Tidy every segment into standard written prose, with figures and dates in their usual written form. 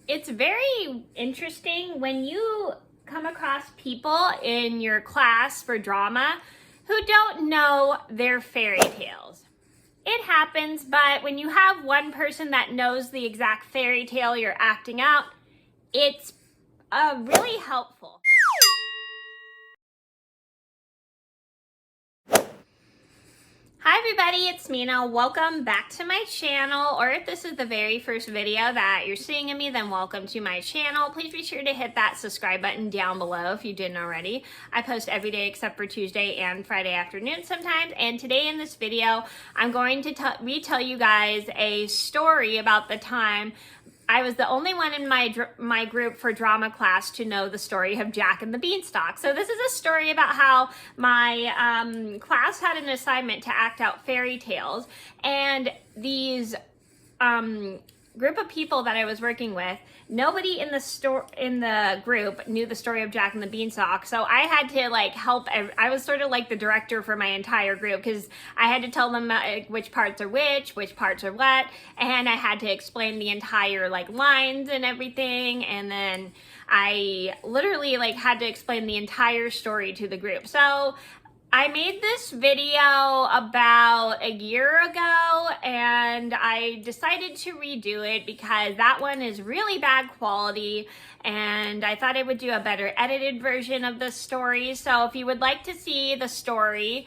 it's very interesting when you come across people in your class for drama who don't know their fairy tales. It happens, but when you have one person that knows the exact fairy tale you're acting out, it's really helpful. Hi everybody, it's Mena. Welcome back to my channel, or if this is the very first video that you're seeing of me, then welcome to my channel. Please be sure to hit that subscribe button down below if you didn't already. I post every day except for Tuesday and Friday afternoon sometimes, and today in this video, I'm going to retell you guys a story about the time I was the only one in my group for drama class to know the story of Jack and the Beanstalk. So this is a story about how my class had an assignment to act out fairy tales, and these group of people that I was working with, nobody in the group knew the story of Jack and the Beanstalk. So I had to help. I was sort of like the director for my entire group because I had to tell them which parts are which parts are what, and I had to explain the entire lines and everything. And then I literally had to explain the entire story to the group. So I made this video about a year ago, and I decided to redo it because that one is really bad quality, and I thought I would do a better edited version of the story. So if you would like to see the story,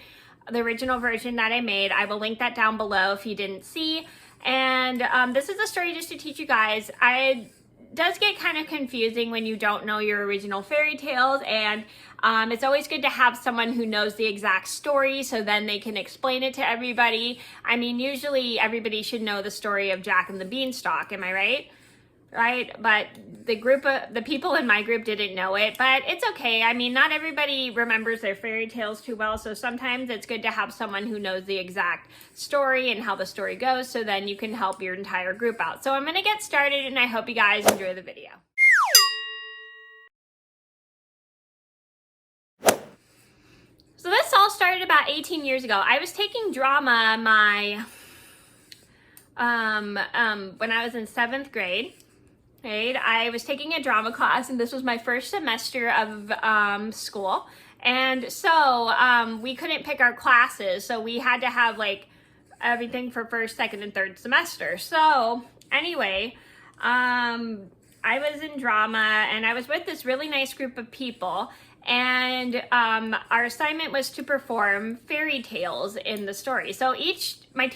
the original version that I made, I will link that down below if you didn't see. And this is a story just to teach you guys. It does get kind of confusing when you don't know your original fairy tales, and it's always good to have someone who knows the exact story so then they can explain it to everybody. I mean, usually everybody should know the story of Jack and the Beanstalk, am I right? Right? But the people in my group didn't know it, but it's okay. I mean, not everybody remembers their fairy tales too well, so sometimes it's good to have someone who knows the exact story and how the story goes, so then you can help your entire group out. So I'm gonna get started, and I hope you guys enjoy the video. So this all started about 18 years ago. I was taking drama when I was in 7th grade. Right? I was taking a drama class, and this was my first semester of school. And so we couldn't pick our classes, so we had to have everything for first, second, and third semester. So anyway, I was in drama, and I was with this really nice group of people, and our assignment was to perform fairy tales in the story. So my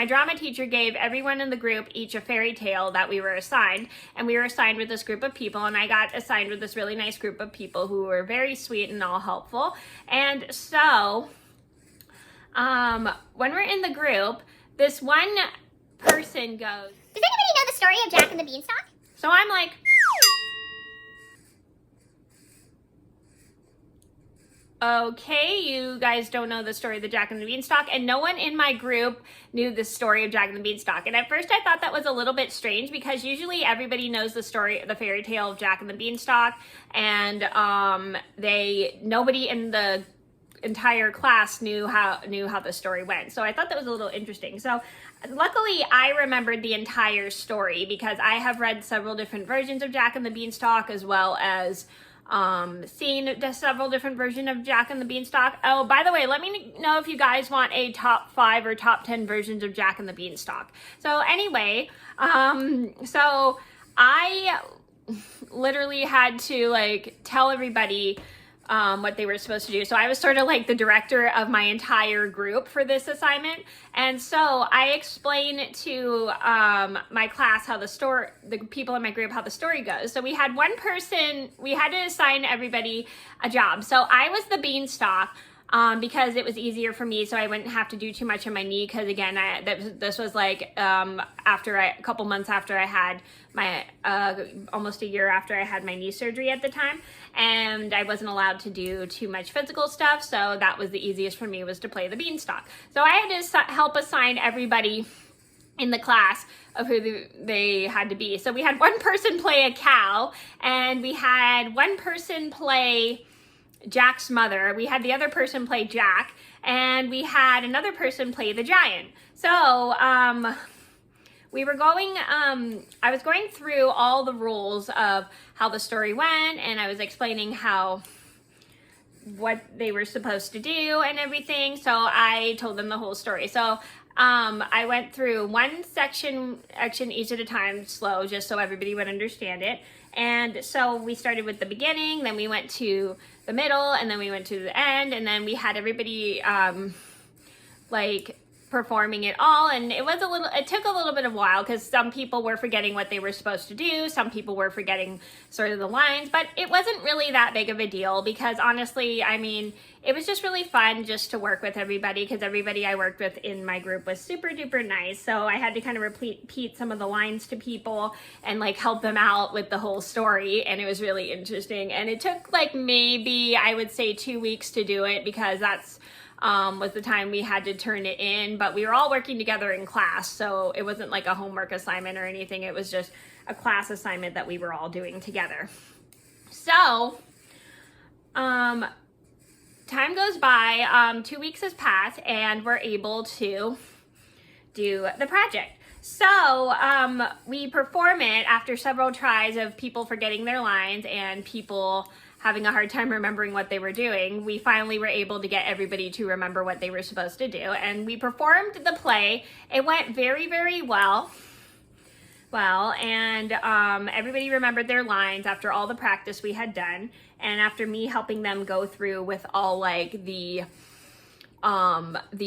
drama teacher gave everyone in the group each a fairy tale that we were assigned, and we were assigned with this group of people, and I got assigned with this really nice group of people who were very sweet and all helpful. And so when we're in the group, this one person goes, "Does anybody know the story of Jack and the Beanstalk?" So I'm like, okay, you guys don't know the story of the Jack and the Beanstalk, and no one in my group knew the story of Jack and the Beanstalk. And at first I thought that was a little bit strange because usually everybody knows the fairy tale of Jack and the Beanstalk, and nobody in the entire class knew how the story went. So I thought that was a little interesting. So luckily I remembered the entire story because I have read several different versions of Jack and the Beanstalk, as well as seen several different versions of Jack and the Beanstalk. Oh, by the way, let me know if you guys want a top 5 or top 10 versions of Jack and the Beanstalk. So anyway, so I literally had to tell everybody what they were supposed to do. So I was sort of like the director of my entire group for this assignment. And so I explained to my class the people in my group, how the story goes. So we had one person, we had to assign everybody a job. So I was the Beanstalk because it was easier for me, so I wouldn't have to do too much on my knee, because again, this was a couple months after I had my, almost a year after I had my knee surgery at the time, and I wasn't allowed to do too much physical stuff, so that was the easiest for me, was to play the Beanstalk. So I had to help assign everybody in the class of who they had to be. So we had one person play a cow, and we had one person play Jack's mother, we had the other person play Jack, and we had another person play the giant. So we were going, I was going through all the rules of how the story went, and I was explaining what they were supposed to do and everything. So I told them the whole story. So I went through one section each at a time, slow, just so everybody would understand it. And so we started with the beginning, then we went to the middle, and then we went to the end, and then we had everybody like performing it all. And it took a little bit of a while because some people were forgetting what they were supposed to do, some people were forgetting sort of the lines, but it wasn't really that big of a deal because honestly, I mean, it was just really fun just to work with everybody because everybody I worked with in my group was super duper nice. So I had to kind of repeat some of the lines to people and like help them out with the whole story, and it was really interesting. And it took like maybe I would say 2 weeks to do it because that's was the time we had to turn it in, but we were all working together in class, so it wasn't like a homework assignment or anything. It was just a class assignment that we were all doing together. So time goes by, 2 weeks has passed, and we're able to do the project. So we perform it after several tries of people forgetting their lines and people having a hard time remembering what they were doing. We finally were able to get everybody to remember what they were supposed to do, and we performed the play. It went very, very well, and everybody remembered their lines after all the practice we had done, and after me helping them go through with all like the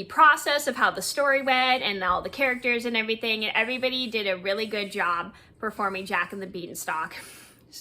process of how the story went and all the characters and everything, and everybody did a really good job performing Jack and the Beanstalk.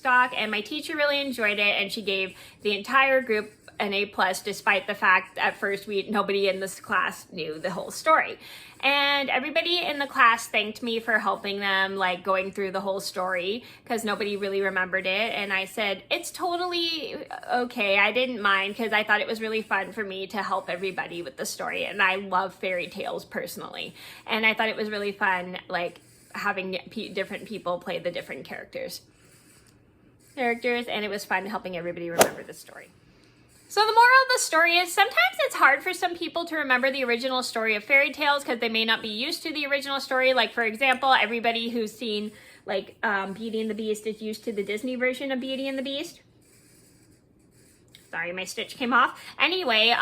And my teacher really enjoyed it, and she gave the entire group an A+, despite the fact at first nobody in this class knew the whole story. And everybody in the class thanked me for helping them, like going through the whole story, because nobody really remembered it. And I said, it's totally okay. I didn't mind because I thought it was really fun for me to help everybody with the story. And I love fairy tales personally. And I thought it was really fun, like having different people play the different characters, and it was fun helping everybody remember the story. So the moral of the story is sometimes it's hard for some people to remember the original story of fairy tales because they may not be used to the original story. Like, for example, everybody who's seen like Beauty and the Beast is used to the Disney version of Beauty and the Beast. Sorry, my stitch came off. Anyway,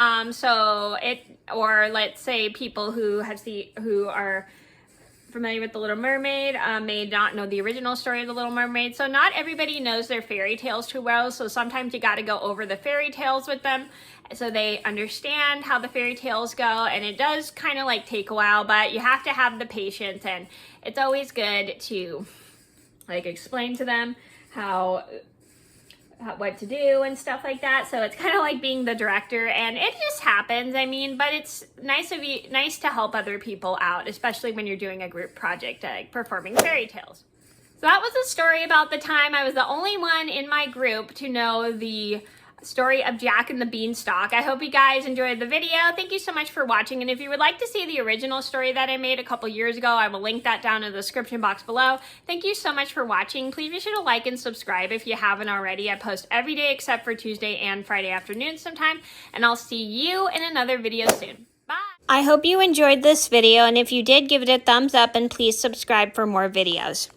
or let's say people who are familiar with The Little Mermaid may not know the original story of The Little Mermaid. So not everybody knows their fairy tales too well. So sometimes you got to go over the fairy tales with them so they understand how the fairy tales go. And it does kind of like take a while, but you have to have the patience, and it's always good to like explain to them what to do and stuff like that. So it's kind of like being the director, and it just happens. I mean, but it's nice to help other people out, especially when you're doing a group project like performing fairy tales. So that was a story about the time I was the only one in my group to know the story of Jack and the Beanstalk. I hope you guys enjoyed the video. Thank you so much for watching, and if you would like to see the original story that I made a couple years ago, I will link that down in the description box below. Thank you so much for watching. Please be sure to like and subscribe if you haven't already. I post every day except for Tuesday and Friday afternoon sometime, and I'll see you in another video soon. Bye! I hope you enjoyed this video, and if you did, give it a thumbs up and please subscribe for more videos.